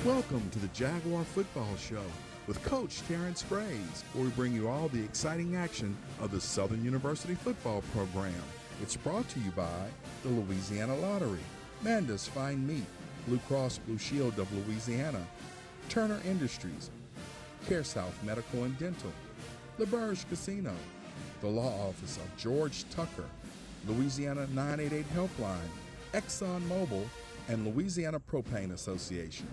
Welcome to the Jaguar Football Show with Coach Terrence, where we bring you all the exciting action of the Southern University football program. It's brought to you by the Louisiana Lottery, Manda's Fine Meat, Blue Cross Blue Shield of Louisiana, Turner Industries, CareSouth Medical and Dental, LaBerge Casino, the Law Office of George Tucker, Louisiana 988 Helpline, Exxon Mobil, and Louisiana Propane Association.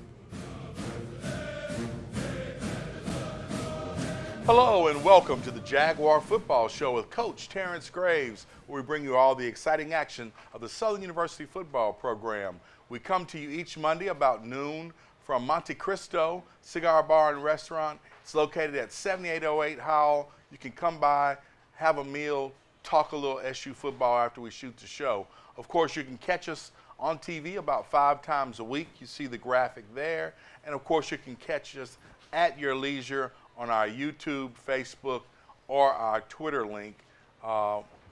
Hello and welcome to the Jaguar Football Show with Coach Terrence Graves, where we bring you all the exciting action of the Southern University football program. We come to you each Monday about noon from Monte Cristo Cigar Bar and Restaurant. It's located at 7808 Howell. You can come by, have a meal, talk a little SU football after we shoot the show. Of course, you can catch us on TV about 5 times a week. You see the graphic there. And of course, you can catch us at your leisure on our YouTube, Facebook, or our Twitter link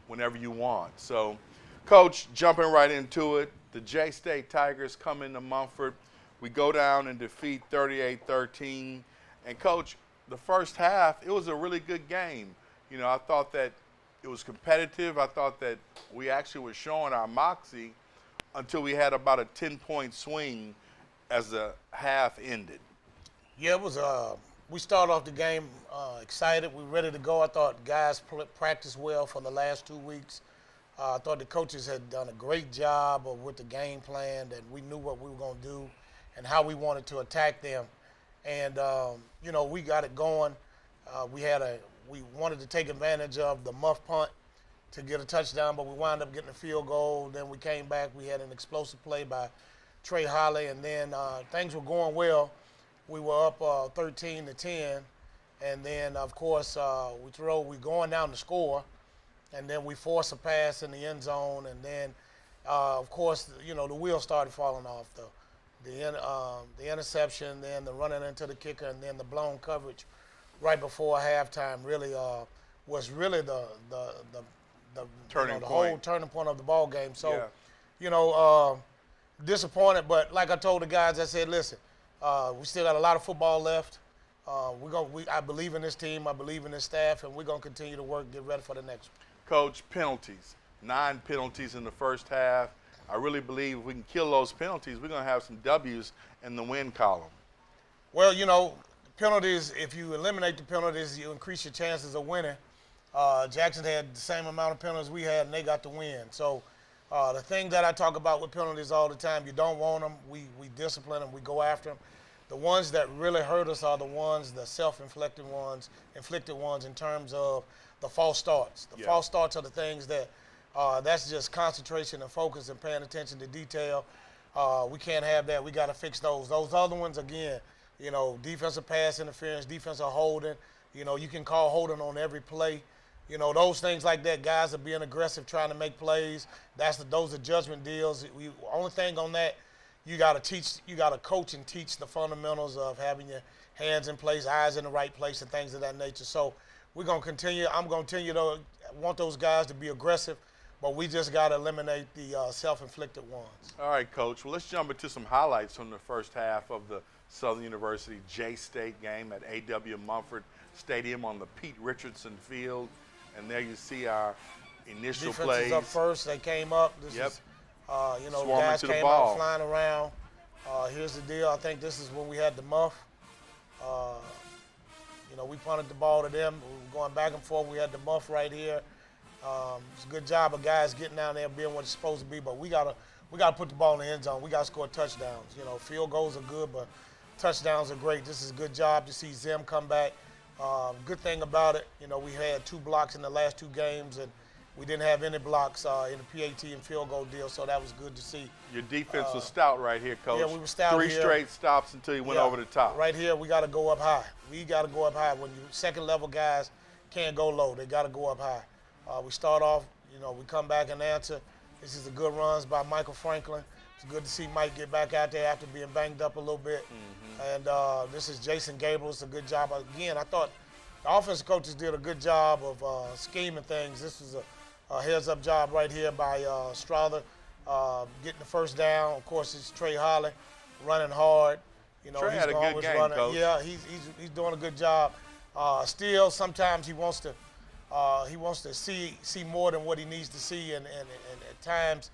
whenever you want. So, Coach, jumping right into it, the J-State Tigers come into Mumford. We go down and defeat 38-13. And, Coach, the first half, it was a really good game. You know, I thought that it was competitive. I thought that we actually were showing our moxie until we had about a 10-point swing as the half ended. Yeah, it was we started off the game excited. We were ready to go. I thought guys practiced well for the last 2 weeks. I thought the coaches had done a great job with the game plan, that we knew what we were going to do and how we wanted to attack them. And, you know, we got it going. We wanted to take advantage of the muff punt to get a touchdown, but we wound up getting a field goal. Then we came back. We had an explosive play by Trey Holly, and then things were going well. We were up 13-10, and then, of course, we going down to score, and then we force a pass in the end zone, and then, of course, you know, the wheels started falling off. The interception, then the running into the kicker, and then the blown coverage right before halftime really was really the whole turning point of the ball game. So, yeah. You know, disappointed, but like I told the guys, I said, listen, we still got a lot of football left. I believe in this team. I believe in this staff, and we're going to continue to work, get ready for the next one. Coach, penalties. 9 penalties in the first half. I really believe if we can kill those penalties, we're going to have some W's in the win column. Well, you know, penalties, if you eliminate the penalties, you increase your chances of winning. Jackson had the same amount of penalties we had, and they got the win. So the thing that I talk about with penalties all the time, you don't want them. We discipline them. We go after them. The ones that really hurt us are the ones, the self-inflicted ones, in terms of the false starts. The false starts are the things that that's just concentration and focus and paying attention to detail. We can't have that. We got to fix those. Those other ones, again, you know, defensive pass interference, defensive holding. You know, you can call holding on every play. You know, those things like that, guys are being aggressive, trying to make plays. Those are judgment deals. Only thing on that, you got to coach and teach the fundamentals of having your hands in place, eyes in the right place, and things of that nature. So we're going to continue. I'm going to continue to want those guys to be aggressive, but we just got to eliminate the self-inflicted ones. All right, Coach. Well, let's jump into some highlights from the first half of the Southern University J-State game at A.W. Mumford Stadium on the Pete Richardson Field. And there you see our initial Defense plays. Is up first. They came up. You know, swarming guys to the came ball. out flying around. Here's the deal. I think this is when we had the muff. You know, we punted the ball to them. We were going back and forth. We had the muff right here. It's a good job of guys getting down there, being what it's supposed to be. But we gotta put the ball in the end zone. We gotta score touchdowns. You know, field goals are good, but touchdowns are great. This is a good job to see Zim come back. Good thing about it, you know, we had 2 blocks in the last 2 games, and we didn't have any blocks in the PAT and field goal deal, so that was good to see. Your defense was stout right here, Coach. Yeah, we were stout 3 here. straight stops until you went over the top. Right here, we got to go up high. We got to go up high. When you second-level guys can't go low, they got to go up high. We start off, you know, we come back and answer. This is a good runs by Michael Franklin. It's good to see Mike get back out there after being banged up a little bit. Mm-hmm. And this is Jason Gable. It's a good job. Again, I thought the offensive coaches did a good job of scheming things. This was a heads-up job right here by Strother, getting the first down. Of course, it's Trey Holly running hard. You know, Trey he's had a good always game, running. Coach. Yeah, he's doing a good job. Still, sometimes he wants to see more than what he needs to see, and at times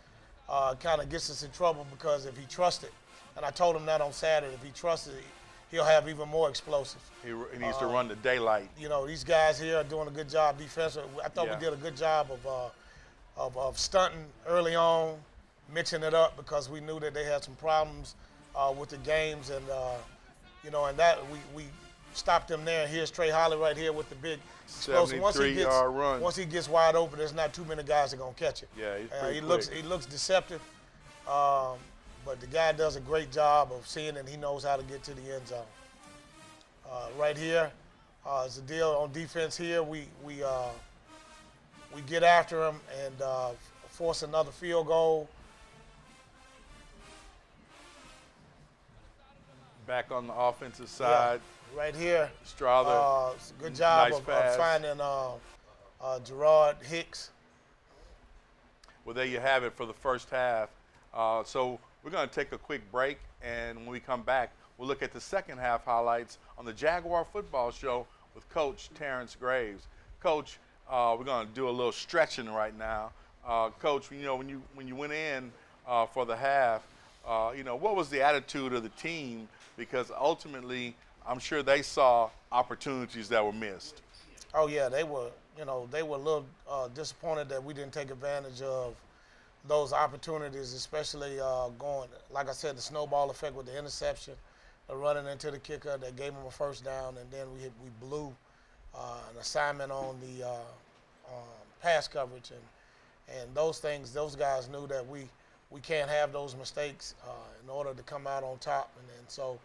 kind of gets us in trouble because if he trusts it, and I told him that on Saturday, if he trusts it, he'll have even more explosives. He needs to run the daylight. You know, these guys here are doing a good job defensively. I thought Yeah. we did a good job of stunting early on, mixing it up because we knew that they had some problems with the games, and you know, and that we stopped them there. And here's Trey Holly right here with the big explosive. 73-yard run. Once he gets wide open, there's not too many guys that are gonna catch it. Yeah, he's pretty he quick. looks deceptive, but the guy does a great job of seeing, and he knows how to get to the end zone. Right here is the deal on defense. Here we get after him and force another field goal. Back on the offensive side. Yeah, right here. Strother. Good job Nice of pass. finding Gerard Hicks. Well, there you have it for the first half. So we're going to take a quick break, and when we come back, we'll look at the second half highlights on the Jaguar Football Show with Coach Terrence Graves. Coach, we're going to do a little stretching right now. Coach, you know, when you went in for the half, you know, what was the attitude of the team? Because ultimately, I'm sure they saw opportunities that were missed. Oh yeah, they were a little disappointed that we didn't take advantage of those opportunities, especially going, like I said, the snowball effect with the interception, running into the kicker that gave them a first down, and then we blew an assignment on the pass coverage, and those things. Those guys knew that we can't have those mistakes in order to come out on top, and so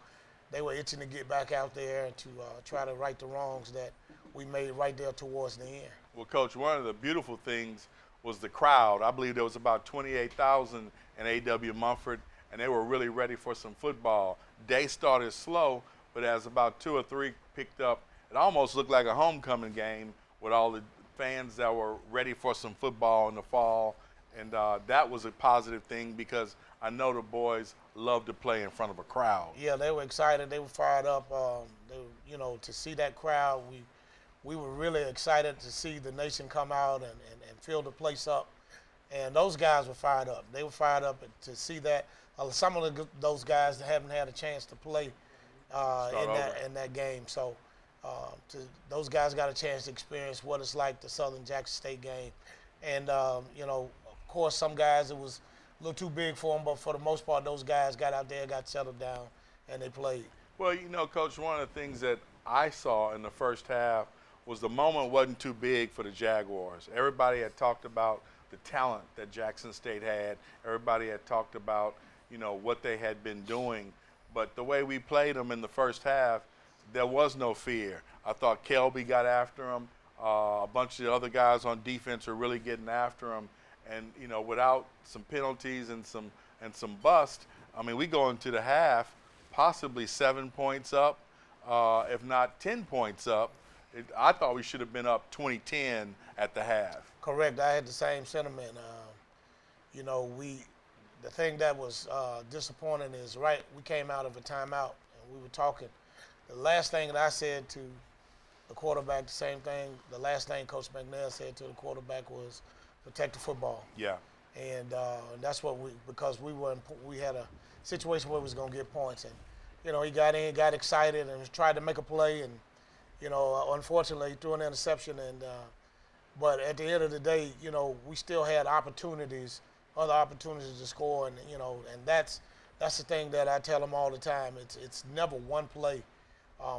they were itching to get back out there and to try to right the wrongs that we made right there towards the end. Well, Coach, one of the beautiful things was the crowd. I believe there was about 28,000 in A.W. Mumford, and they were really ready for some football. Day started slow, but as about 2 or 3 picked up, it almost looked like a homecoming game with all the fans that were ready for some football in the fall. And that was a positive thing because I know the boys love to play in front of a crowd. Yeah, they were excited. They were fired up. To see that crowd, we were really excited to see the nation come out and fill the place up. And those guys were fired up. They were fired up to see that. Some of those guys haven't had a chance to play in that game. So those guys got a chance to experience what it's like, the Southern Jackson State game. And, of course, some guys, it was a little too big for them, but for the most part, those guys got out there, got settled down, and they played. Well, you know, Coach, one of the things that I saw in the first half was the moment wasn't too big for the Jaguars. Everybody had talked about the talent that Jackson State had. Everybody had talked about, you know, what they had been doing. But the way we played them in the first half, there was no fear. I thought Kelby got after him. A bunch of the other guys on defense were really getting after him. And, you know, without some penalties and some bust, I mean, we go into the half possibly 7 points up, if not 10 points up. I thought we should have been up 20-10 at the half. Correct. I had the same sentiment. The thing that was disappointing is, we came out of a timeout, and we were talking. The last thing that I said to the quarterback, the same thing, the last thing Coach McNair said to the quarterback was, protect the football. Yeah. And that's what because we had a situation where we was going to get points. And, you know, he got in, got excited, and tried to make a play. And, you know, unfortunately, he threw an interception. And but at the end of the day, you know, we still had opportunities, other opportunities to score. And, you know, and that's the thing that I tell them all the time. It's never one play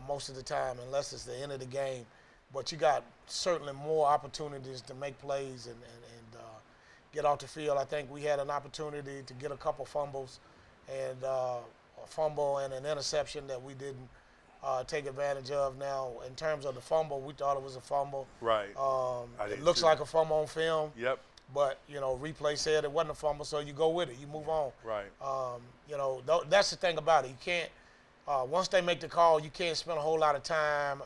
most of the time unless it's the end of the game. But you got certainly more opportunities to make plays and get off the field. I think we had an opportunity to get a couple fumbles and a fumble and an interception that we didn't take advantage of. Now, in terms of the fumble, we thought it was a fumble. Right. It looks like a fumble on film. Yep. But, you know, replay said it wasn't a fumble, so you go with it. You move on. Right. You know, that's the thing about it. You can't. Once they make the call, you can't spend a whole lot of time,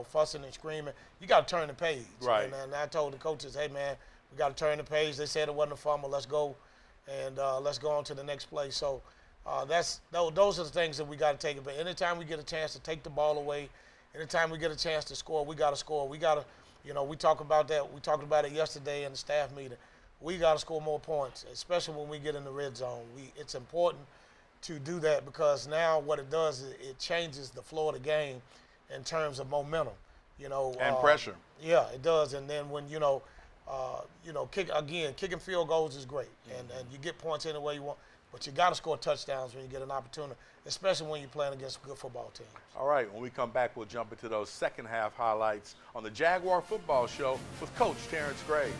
fussing and screaming. You got to turn the page. Right. And I told the coaches, hey, man, we got to turn the page. They said it wasn't a fumble. Let's go, and let's go on to the next play. So Those are the things that we got to take. But anytime we get a chance to take the ball away, anytime we get a chance to score, we got to score. We got to, we talk about that. We talked about it yesterday in the staff meeting. We got to score more points, especially when we get in the red zone. It's important to do that because now what it does is it changes the flow of the game in terms of momentum. And pressure. Yeah, it does. And then when kicking field goals is great, and you get points any way you want. But you got to score touchdowns when you get an opportunity, especially when you're playing against good football teams. All right, when we come back, we'll jump into those second half highlights on the Jaguar Football Show with Coach Terrence Graves.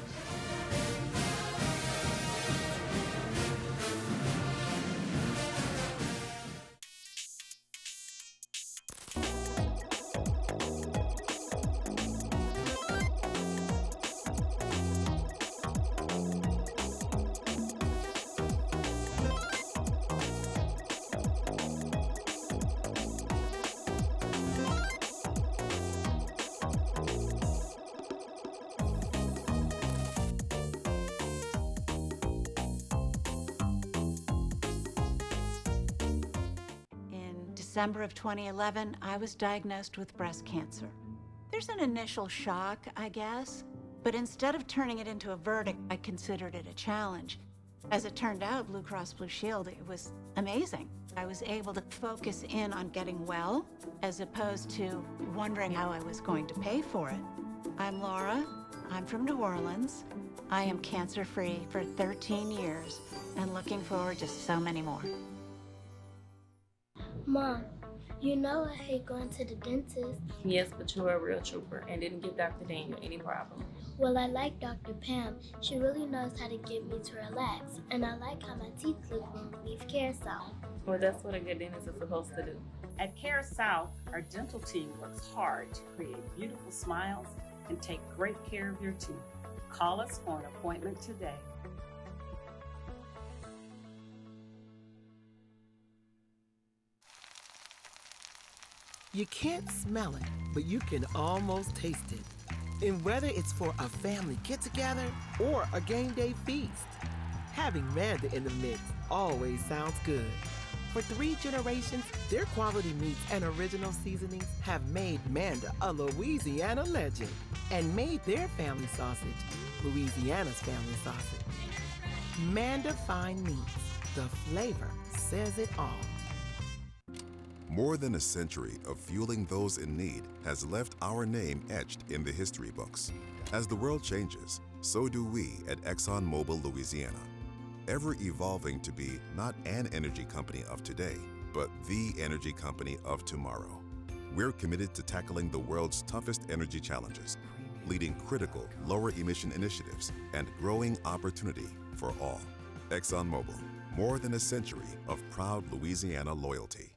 December of 2011, I was diagnosed with breast cancer. There's an initial shock, I guess, but instead of turning it into a verdict, I considered it a challenge. As it turned out, Blue Cross Blue Shield, it was amazing. I was able to focus in on getting well, as opposed to wondering how I was going to pay for it. I'm Laura. I'm from New Orleans. I am cancer-free for 13 years and looking forward to so many more. Mom, I hate going to the dentist. Yes, but you're a real trooper and didn't give Dr. Daniel any problem. Well, I like Dr. Pam. She really knows how to get me to relax. And I like how my teeth look when we leave Care South. Well, that's what a good dentist is supposed to do. At Care South, our dental team works hard to create beautiful smiles and take great care of your teeth. Call us for an appointment today. You can't smell it, but you can almost taste it. And whether it's for a family get-together or a game day feast, having Manda in the mix always sounds good. For 3 generations, their quality meats and original seasonings have made Manda a Louisiana legend and made their family sausage Louisiana's family sausage. Manda Fine Meats, the flavor says it all. More than a century of fueling those in need has left our name etched in the history books. As the world changes, so do we at ExxonMobil Louisiana, ever evolving to be not an energy company of today, but the energy company of tomorrow. We're committed to tackling the world's toughest energy challenges, leading critical lower emission initiatives and growing opportunity for all. ExxonMobil, more than a century of proud Louisiana loyalty.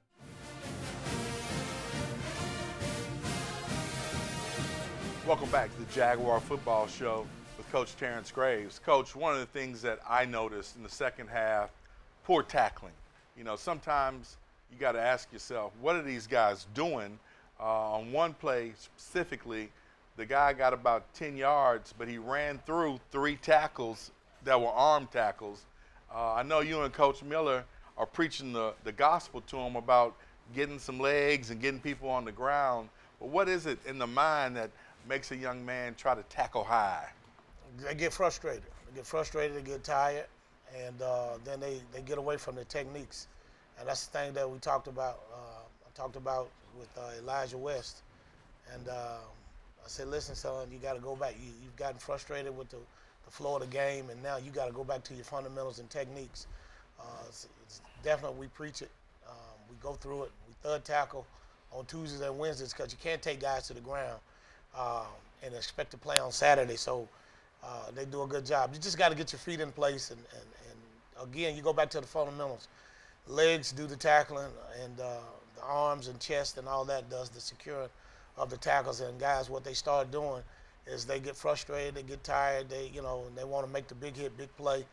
Welcome back to the Jaguar Football Show with Coach Terrence Graves. Coach, one of the things that I noticed in the second half, poor tackling. Sometimes you got to ask yourself, what are these guys doing? On one play specifically, the guy got about 10 yards, but he ran through 3 tackles that were arm tackles. I know you and Coach Miller are preaching the gospel to him about getting some legs and getting people on the ground. But what is it in the mind that makes a young man try to tackle high? They get frustrated. They get tired, and then they get away from their techniques. And that's the thing that we talked about. I talked about with Elijah West. And I said, listen, son, you got to go back. You've gotten frustrated with the flow of the game, and now you got to go back to your fundamentals and techniques. It's definitely, we preach it. We go through it. We third tackle on Tuesdays and Wednesdays because you can't take guys to the ground and expect to play on Saturday. So they do a good job. You just got to get your feet in place. And again, you go back to the fundamentals. Legs do the tackling, and the arms and chest and all that does the securing of the tackles. And guys, what they start doing is they get frustrated, they get tired, they want to make the big hit, big play.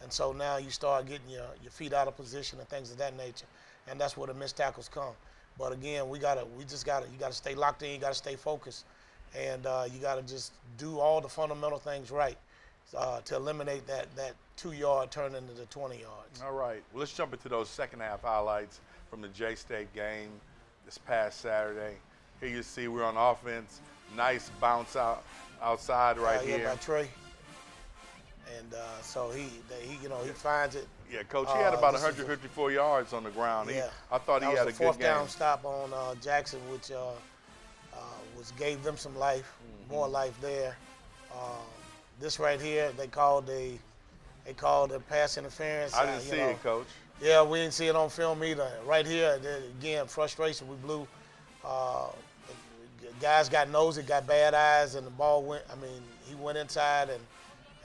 And so now you start getting your feet out of position and things of that nature. And that's where the missed tackles come. But again, you got to stay locked in, you got to stay focused, and you got to just do all the fundamental things right to eliminate that 2-yard turned into the 20 yards. All right. Well, let's jump into those second half highlights from the J-State game this past Saturday. Here you see we're on offense. Nice bounce outside right Yeah, here. by Trey. And so he finds it. Yeah, Coach, he had about this is 154 yards on the ground. Yeah. I thought he That had a was the good fourth game. down stop on Jackson, which gave them some life, more life there. This right here, they called a pass interference. I didn't see it, Coach. Yeah, we didn't see it on film either. Right here, again, frustration. We blew. Guys got nosy, got bad eyes, and the ball went. I mean, he went inside and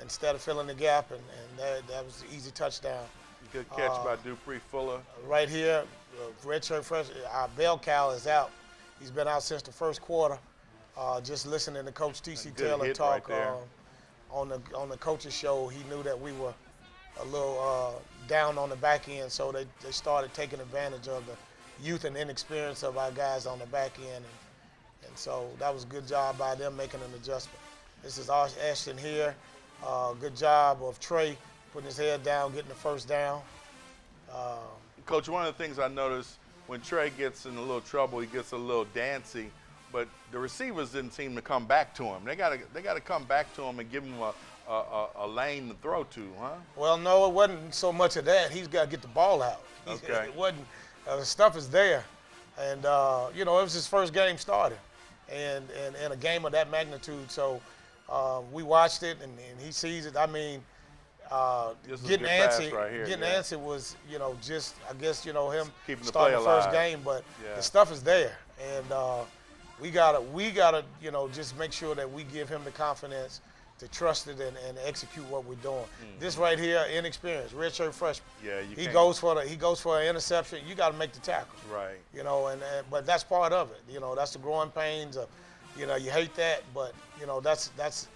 instead of filling the gap, and that was an easy touchdown. Good catch by Dupree Fuller. Right here, redshirt fresh. Our bell cow is out. He's been out since the first quarter. Just listening to Coach T.C. Taylor talk right on the coaches show, he knew that we were a little down on the back end, so they started taking advantage of the youth and inexperience of our guys on the back end, and so that was a good job by them making an adjustment. This is Ashton here. Good job of Trey putting his head down, getting the first down. Coach, one of the things I noticed when Trey gets in a little trouble, he gets a little dancy, but the receivers didn't seem to come back to him. They got to come back to him and give him a lane to throw to, huh? Well, no, it wasn't so much of that. He's got to get the ball out. Okay. It wasn't. The stuff is there, and it was his first game starting, and a game of that magnitude. So we watched it, and he sees it. I mean, getting antsy, right here, antsy was, just I guess him keeping the starting play the first alive. game, but the stuff is there, and we gotta just make sure that we give him the confidence to trust it and execute what we're doing. This right here, inexperienced, redshirt freshman. Yeah, he goes for an interception. You got to make the tackle. Right. But that's part of it. That's the growing pains of, you hate that, but that's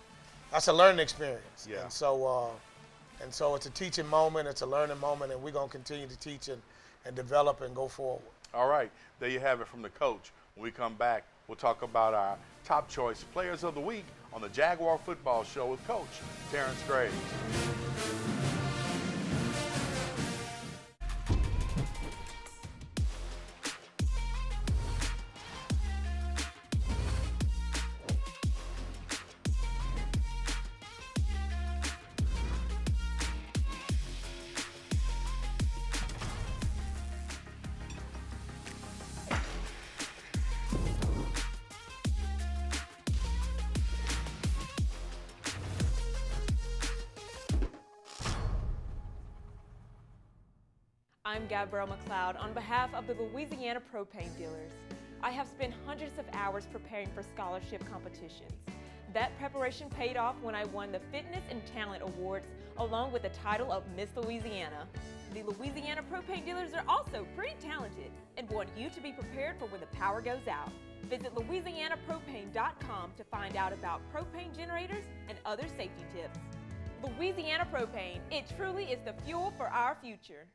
a learning experience. Yeah. And so it's a teaching moment, it's a learning moment, and we're gonna continue to teach and develop and go forward. All right, there you have it from the coach. When we come back, we'll talk about our top choice players of the week on the Jaguar Football Show with Coach Terrence Graves. I'm Gabrielle McLeod on behalf of the Louisiana Propane Dealers. I have spent hundreds of hours preparing for scholarship competitions. That preparation paid off when I won the Fitness and Talent Awards along with the title of Miss Louisiana. The Louisiana Propane Dealers are also pretty talented and want you to be prepared for when the power goes out. Visit LouisianaPropane.com to find out about propane generators and other safety tips. Louisiana Propane, it truly is the fuel for our future.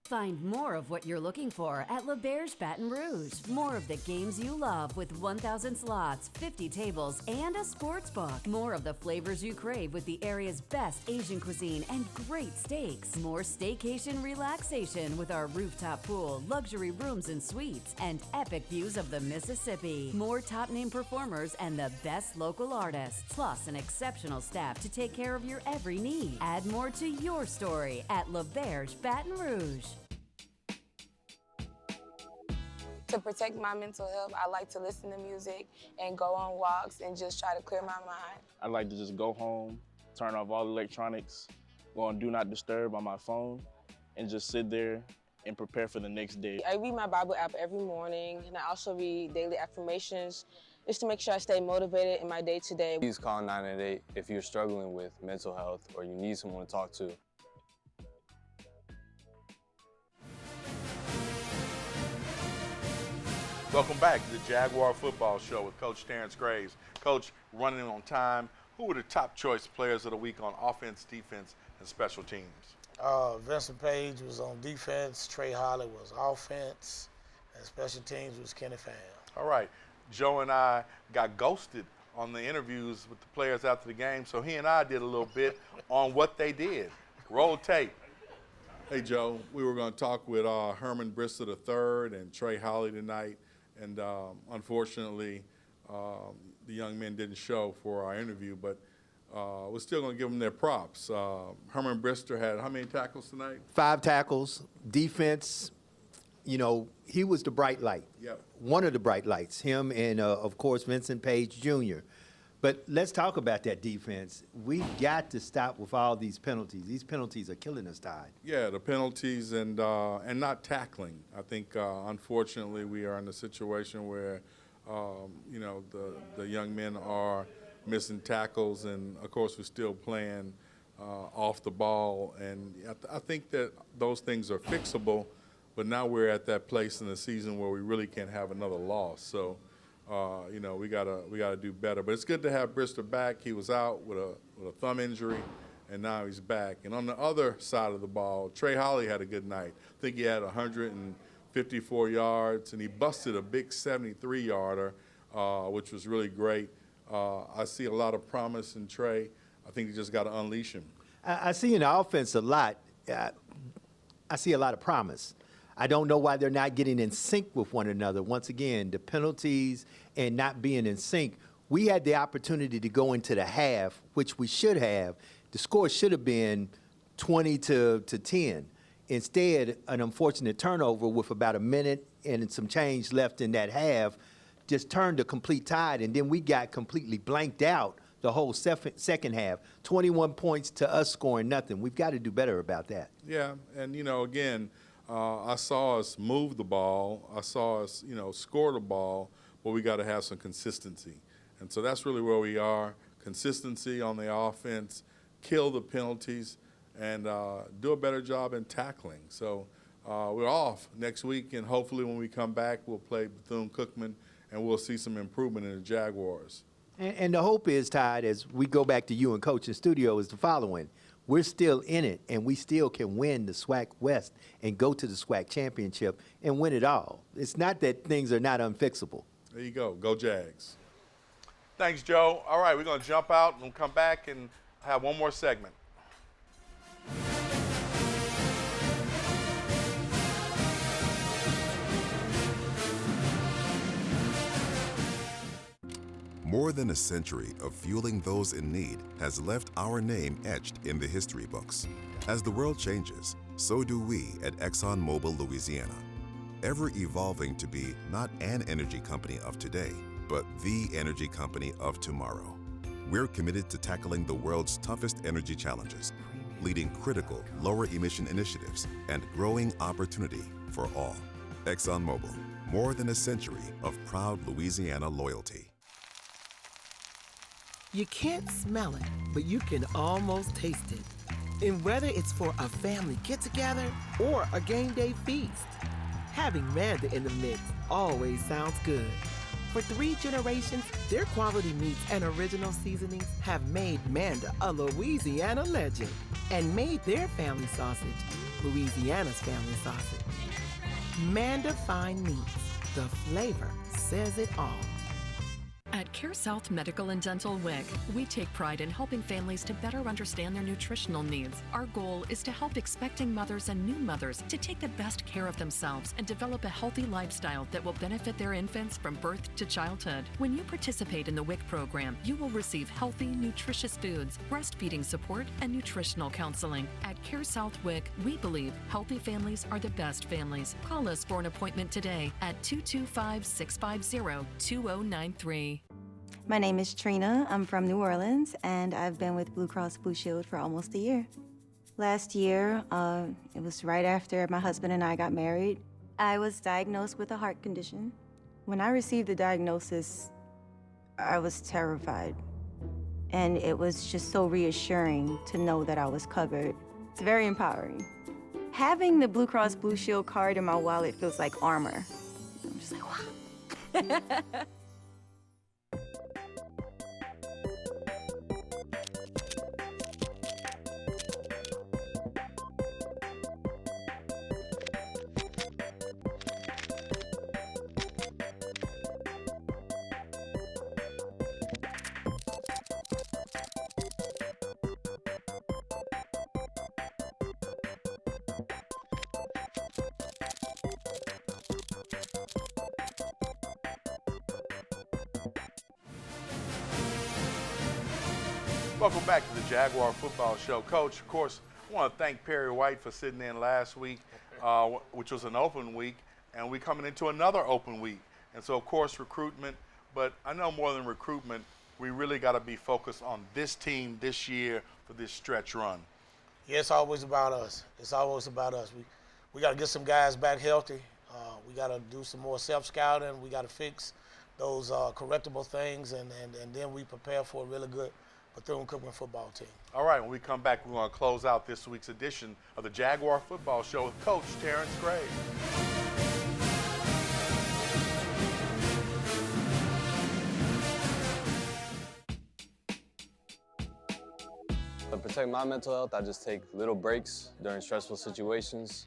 Find more of what you're looking for at LeBear's Baton Rouge. More of the games you love with 1,000 slots, 50 tables, and a sports book. More of the flavors you crave with the area's best Asian cuisine and great steaks. More staycation relaxation with our rooftop pool, luxury rooms and suites, and epic views of the Mississippi. More top-name performers and the best local artists. Plus an exceptional staff to take care of your every need. Add more to your story at LeBear's Baton Rouge. To protect my mental health, I like to listen to music and go on walks and just try to clear my mind. I like to just go home, turn off all electronics, go on Do Not Disturb on my phone, and just sit there and prepare for the next day. I read my Bible app every morning, and I also read daily affirmations just to make sure I stay motivated in my day-to-day. Please call 988 if you're struggling with mental health or you need someone to talk to. Welcome back to the Jaguar Football Show with Coach Terrence Graves. Coach, running on time, who were the top choice players of the week on offense, defense, and special teams? Vincent Page was on defense, Trey Holly was offense, and special teams was Kenny Pham. All right. Joe and I got ghosted on the interviews with the players after the game, so he and I did a little bit on what they did. Roll tape. Hey, Joe. We were going to talk with Herman Brister III and Trey Holly tonight, and unfortunately, the young men didn't show for our interview, but we're still going to give them their props. Herman Brister had how many tackles tonight? 5 tackles, defense. You know, he was the bright light. Yep. One of the bright lights, him and, of course, Vincent Page Jr. But let's talk about that defense. We've got to stop with all these penalties. These penalties are killing us, Todd. Yeah, the penalties and not tackling. I think, unfortunately, we are in a situation where, you know, the young men are missing tackles, and, of course, we're still playing off the ball. And I think that those things are fixable, but now we're at that place in the season where we really can't have another loss. So, you know, we gotta do better. But it's good to have Brister back. He was out with a thumb injury, and now he's back. And on the other side of the ball, Trey Holly had a good night. I think he had 154 yards, and he busted a big 73-yarder, which was really great. I see a lot of promise in Trey. I think you just got to unleash him. I see in the offense a lot. I see a lot of promise. I don't know why they're not getting in sync with one another. Once again, the penalties and not being in sync. We had the opportunity to go into the half, which we should have. The score should have been 20-10. Instead, an unfortunate turnover with about a minute and some change left in that half just turned a complete tide, and then we got completely blanked out the whole second half. 21 points to us scoring nothing. We've got to do better about that. Yeah, and, you know, again, I saw us move the ball. I saw us, you know, score the ball, but we got to have some consistency. And so that's really where we are, consistency on the offense, kill the penalties, and do a better job in tackling. So we're off next week, and hopefully when we come back, we'll play Bethune-Cookman, and we'll see some improvement in the Jaguars. And the hope is, Todd, as we go back to you and Coach in studio, is the following. We're still in it, and we still can win the SWAC West and go to the SWAC championship and win it all. It's not that things are not unfixable. There you go. Go Jags. Thanks, Joe. All right, we're going to jump out and we'll come back and have one more segment. More than a century of fueling those in need has left our name etched in the history books. As the world changes, so do we at ExxonMobil Louisiana, ever evolving to be not an energy company of today, but the energy company of tomorrow. We're committed to tackling the world's toughest energy challenges, leading critical lower emission initiatives and growing opportunity for all. ExxonMobil, more than a century of proud Louisiana loyalty. You can't smell it, but you can almost taste it. And whether it's for a family get-together or a game day feast, having Manda in the mix always sounds good. For 3 generations, their quality meats and original seasonings have made Manda a Louisiana legend and made their family sausage Louisiana's family sausage. Manda Fine Meats, the flavor says it all. At Care South Medical and Dental WIC, we take pride in helping families to better understand their nutritional needs. Our goal is to help expecting mothers and new mothers to take the best care of themselves and develop a healthy lifestyle that will benefit their infants from birth to childhood. When you participate in the WIC program, you will receive healthy, nutritious foods, breastfeeding support, and nutritional counseling. At Care South WIC, we believe healthy families are the best families. Call us for an appointment today at 225-650-2093. My name is Trina. I'm from New Orleans, and I've been with Blue Cross Blue Shield for almost a year. Last year, it was right after my husband and I got married, I was diagnosed with a heart condition. When I received the diagnosis, I was terrified. And it was just so reassuring to know that I was covered. It's very empowering. Having the Blue Cross Blue Shield card in my wallet feels like armor. I'm just like, wow. Welcome back to the Jaguar Football Show. Coach, of course, I want to thank Perry White for sitting in last week, which was an open week, and we're coming into another open week. And so, of course, recruitment, but I know more than recruitment, we really got to be focused on this team this year for this stretch run. Yeah, it's always about us. It's always about us. We got to get some guys back healthy. We got to do some more self-scouting. We got to fix those correctable things, and then we prepare for a really good Bethune-Cookman football team. All right, when we come back, we're going to close out this week's edition of the Jaguar Football Show with Coach Terrence Graves. To protect my mental health, I just take little breaks during stressful situations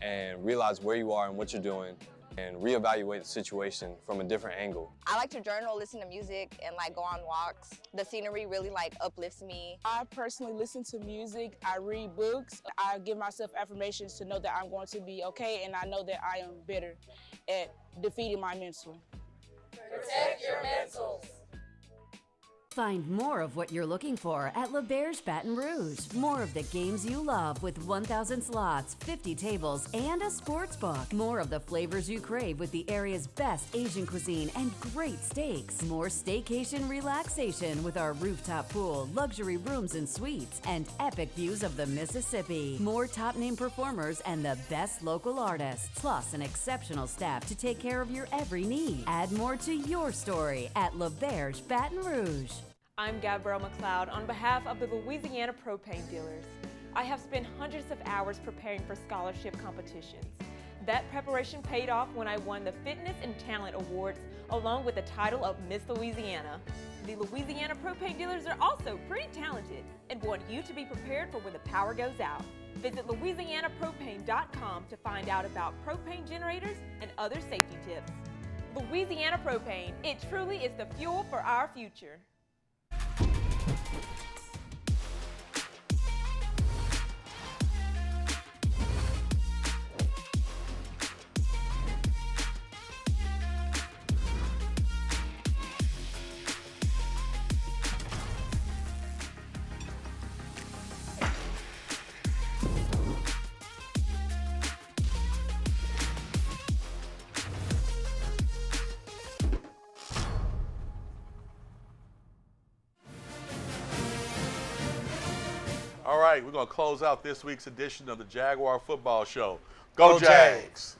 and realize where you are and what you're doing and reevaluate the situation from a different angle. I like to journal, listen to music, and go on walks. The scenery really uplifts me. I personally listen to music, I read books. I give myself affirmations to know that I'm going to be okay, and I know that I am better at defeating my mental. Protect your mentals. Find more of what you're looking for at LeBear's Baton Rouge. More of the games you love with 1,000 slots, 50 tables, and a sports book. More of the flavors you crave with the area's best Asian cuisine and great steaks. More staycation relaxation with our rooftop pool, luxury rooms and suites, and epic views of the Mississippi. More top-name performers and the best local artists, plus an exceptional staff to take care of your every need. Add more to your story at LeBear's Baton Rouge. I'm Gabrielle McLeod on behalf of the Louisiana Propane Dealers. I have spent hundreds of hours preparing for scholarship competitions. That preparation paid off when I won the Fitness and Talent Awards along with the title of Miss Louisiana. The Louisiana Propane Dealers are also pretty talented and want you to be prepared for when the power goes out. Visit LouisianaPropane.com to find out about propane generators and other safety tips. Louisiana Propane, it truly is the fuel for our future. All right, we're going to close out this week's edition of the Jaguar Football Show. Go Jags!